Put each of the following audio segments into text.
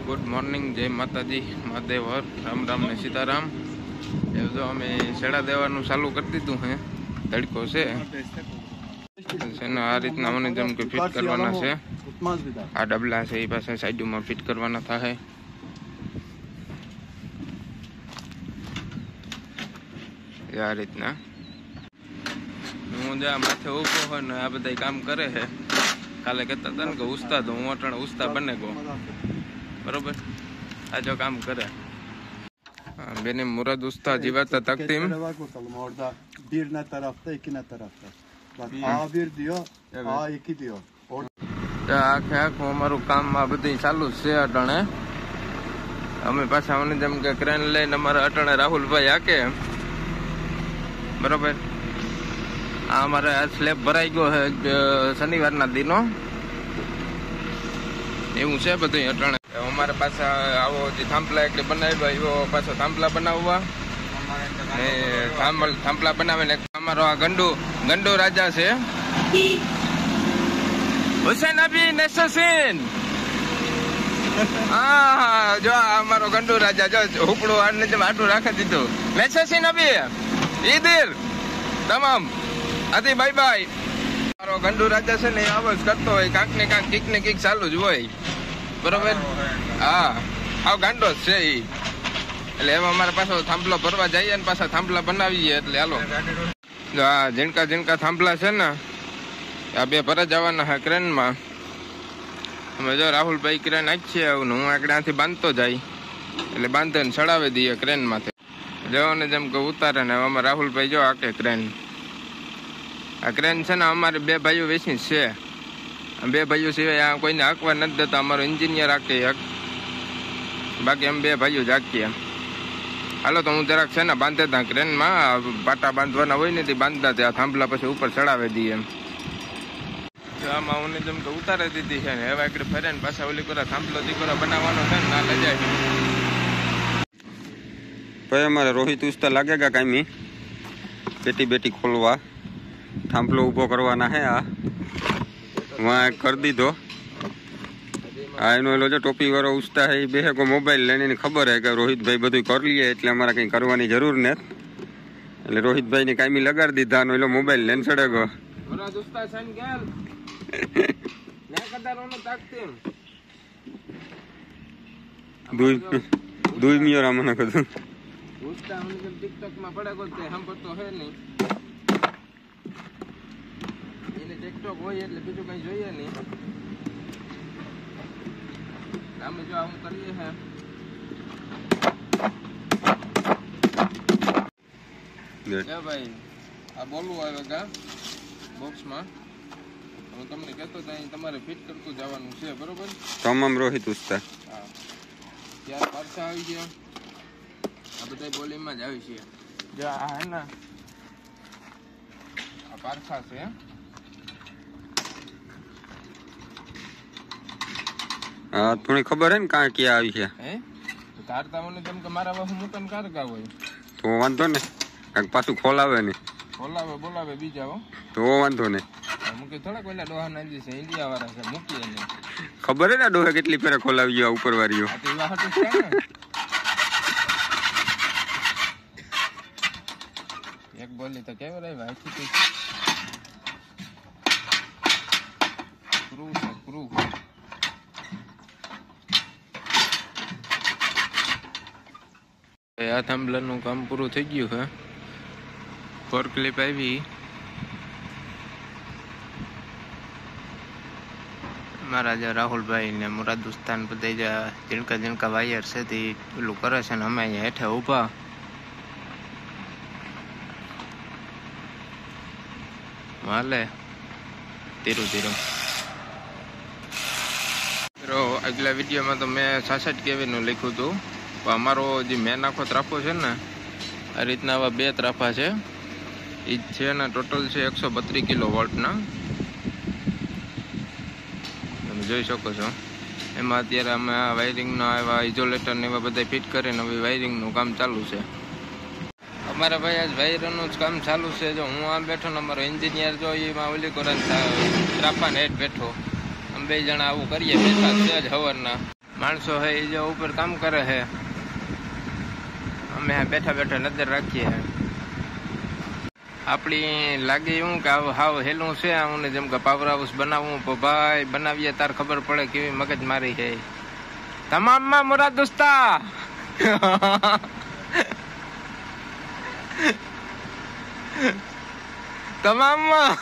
Good morning, जय माताजी, महादेव हर, राम राम ने सीताराम। ये जो हमें सेड़ा देवानु चालू कर दीधुं है, तड़को से आ रीतना મને જેમ કે ફિટ કરવાના છે। આ ડબલા છે એ પાસે સાઈડમાં ફિટ કરવાના થાય। આ રીતના હું જ્યાં માથે ઊભો હોય ને આ બધા કામ કરે છે। કાલે કહેતા હતા ને કે ઉસ્તાદ હું અટાણે ઉસ્તાદ બને ગો, બરોબર। આ જો કામ કરે benim Murat Usta Civat'ta takdim. Orada bir ne tarafta, iki ne tarafta. Bak A1 diyor, evet. A2 diyor. આખે આખું અમારું કામ આ બધું ચાલુ છે અટાણે। અમે પાછા મને જેમ કે ક્રેન લઈને અમારા અટાણે રાહુલભાઈ હાકે, બરોબર। આ અમારે આ સ્લેબ ભરાઈ ગયો છે શનિવારના દિનો, એવું છે બધું અટાણે। અમારે પાછા આવો જે થાંભલા એટલે બનાવ્યા એવો પાછો થાંભલા બનાવવા ને થાંભલા બનાવીને અમારો આ ગંડુ રાજા છે હુસેન અભી નેસસીન। હા જો અમારો ગંડુ રાજા જો હુકડું આને જેમ આટું રાખી દીધું। નેસસીન અભી ઈદિર તમામ આથી બાય બાય। મારો ગંડુ રાજા છે ને આવો જ કરતો હોય, કાંક ને કાંક કીક ને કીક ચાલુ જ હોય, બરોબર। હા આવ ગાંડો જ છે ઈ, એટલે એમાં અમારે પાછો થાંભલો ભરવા જઈએ ને પાછા થાંભલા બનાવીએ, એટલે હાલો આ ઝીણકા થાંભલા છે ને આ બે ભરા જવાના છે ક્રેનમાં। અમે જો રાહુલભાઈ ક્રેન આખીએ આવું હું આગળ આથી બાંધતો જાય, એટલે બાંધીને ચડાવી દઈએ ક્રેનમાંથી જવાને જેમ કે ઉતારે ને અમારે રાહુલભાઈ જો આકે ક્રેન। આ ક્રેન છે ને અમારે બે ભાઈઓ વેચી છે, બે ભાઈઓ સિવાય આ કોઈને હાંકવા નથી દેતા, અમારો એન્જિનિયર હાકે, બાકી એમ બે ભાઈઓ જ હાકીએ। હાલો તો હું જરાક છે ને બાંધે ત્યાં ક્રેનમાં પાટા બાંધવાના હોય ને તે બાંધતા ત્યાં થાંભલા પછી ઉપર ચડાવી દઈએ એમ। આમાં હું જેમ કે ઉતારી દીધી છે ને હવે આગળ ફરે ને પાછા ઓલી કોરા થાંભલો દીકરો બનાવવાનો છે ને ના લઈ જાય। ભાઈ અમારે રોહિત ઉસ્તા લાગેગા કાયમી બેટી ખોલવા, થાંભલો ઊભો કરવાના હે। આ वहाँ कर दी दो जो टोपी वालो उस्ता है बे को मोबाइल लेने खबर है कि रोहित भाई बधु कर लिए એટલે અમારે કઈ કરવાની જરૂર નથી, એટલે રોહિત ભાઈ ને કાયમી લગાડી દીધા નો એલો મોબાઈલ લેન સડે ગયો। ઓરા દોસ્તા સન ગેલ ના કદારોનો તાકતીમ દુઈ મિયો રામના કદું ઉસ્તા મને કે ટિકટોક માં પડે કો તે હમ તો હે નહીં, એને ટિકટોક હોય એટલે બીજું કઈ જોઈએ નહીં। અમે જો આવું કરીએ હે લે ભાઈ આ બોલવું આવેગા બોક્સમાં, હું તમને કહેતો ત્યાં તમારે ફિટ કરતું જવાનું છે, બરોબર। તમામ રોહિત ઉસ્તા હા ત્યાં પાછા આવી ગયા, આ બધા બોલિંગમાં જ આવી છે। જો આ હે ને આ પારખા છે, હા થોડી ખબર હે ને કાં ક્યાં આવી છે હે તારતા મને જેમ કે મારા વાહુ મુકન કારગા હોય તો વાંધો ને કાંક પાછું ખોલાવે ને બોલાવે બીજા હો તો વાંધો ને મૂકી થોડાક પેલા ડોહા નાજી છે ઇન્ડિયા વાળા છે, મૂકીએ નહીં ખબર હે ને ડોહે કેટલી ફેરે ખોલાવી ગયો ઉપર વાળીઓ એક બોલી તો કેવો રહી ભાઈ ક્રૂ આ થાંભલાનું કામ પૂરું થઈ ગયું છે, ફોર ક્લિપ આવી મારા જે રાહુલભાઈ ને મુરાદ ઉસ્તાન બધા જે ઝીણકા વાયર છે તે પેલું કરે છે ને અમે અહીંયા હેઠે ઊભા હાલે ધીરું આગલા વિડીયોમાં તો મેં 66 kV નું લખ્યું હતું, અમારો જે મેન આખો ત્રાફો છે ને આ રીતના આવા બે ત્રાફા છે, એ છે ને ટોટલ છે 132 કિલોવોલ્ટના, તમે જોઈ શકો છો। એમાં અત્યારે અમે આ વાયરિંગના એવા ઇઝોલેટર ને એવા બધા ફિટ કરીને હવે વાયરિંગનું કામ ચાલુ છે। અમારા ભાઈ આજ વાયરનું જ કામ ચાલુ છે। જો હું આમ બેઠો ને અમારો એન્જિનિયર જો એમાં ઓલી કોરા ત્રાફાને હેઠ બેઠો, અમે બે જણા આવું કરીએ, બેઠા છે જ હવારના। માણસો હે એ જો ઉપર કામ કરે છે, અમે બેઠા બેઠા નજર રાખીએ. આપણી લાગે એવું કે હાવ હેલું છે હું જેમ કે પાવર હાઉસ બનાવવું, તો ભાઈ બનાવીએ તાર ખબર પડે કેવી મગજ મારી છે તમામમાં. મુરાદ દોસ્તા તમામમાં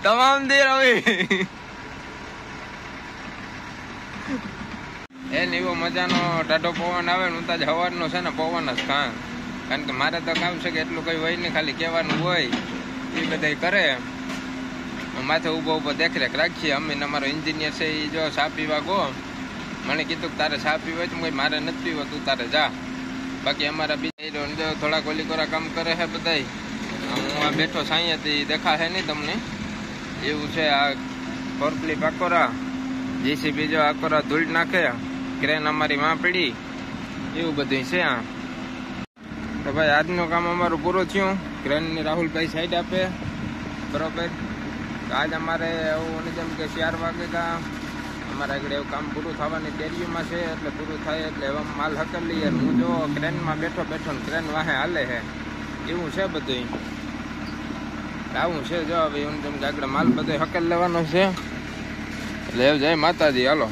તમામ દેર હવે એવો મજાનો ટાઢો પવન આવે ને. હું તાજ હવારનો છે ને પવન જ ખાં, કારણ કે મારે તો કામ છે કે એટલું કઈ હોય નહીં, ખાલી કહેવાનું હોય એ બધા કરે. માથે ઊભો ઊભો દેખરેખ રાખીએ. અમે અમારો એન્જિનિયર છે એ જો ચા પીવા ગો, મને કીધું કે તારે ચા પીવો હોય તો કઈ મારે નથી પીવો, તું તારે જા. બાકી અમારા બીજા થોડા કોલીકોરા કામ કરે છે બધા. હું આ બેઠો સાંઈયાથી દેખાશે નહીં તમને, એવું છે. આ ફોરકલી આકોરા જેસીબી જો આકોરા ધૂળ નાખે, ક્રેન અમારી માં પડી, એવું બધું છે. આ તો ભાઈ આજનું કામ અમારું પૂરું થયું. ક્રેનની રાહુલભાઈ સાઈડ આપે બરોબર. આજ અમારે એવું જેમ કે 4 વાગે અમારે આગળ એવું કામ પૂરું થવાની તૈયારીમાં છે, એટલે પૂરું થાય એટલે એવા માલ હકલ લઈએ. હું જો ક્રેનમાં બેઠો બેઠો ને ક્રેન વાહે હાલે છે, એવું છે બધું. આવું છે જો હવે એવું જેમ કે આગળ માલ બધો હકલ લેવાનો છે. એટલે જય માતાજી, હાલો.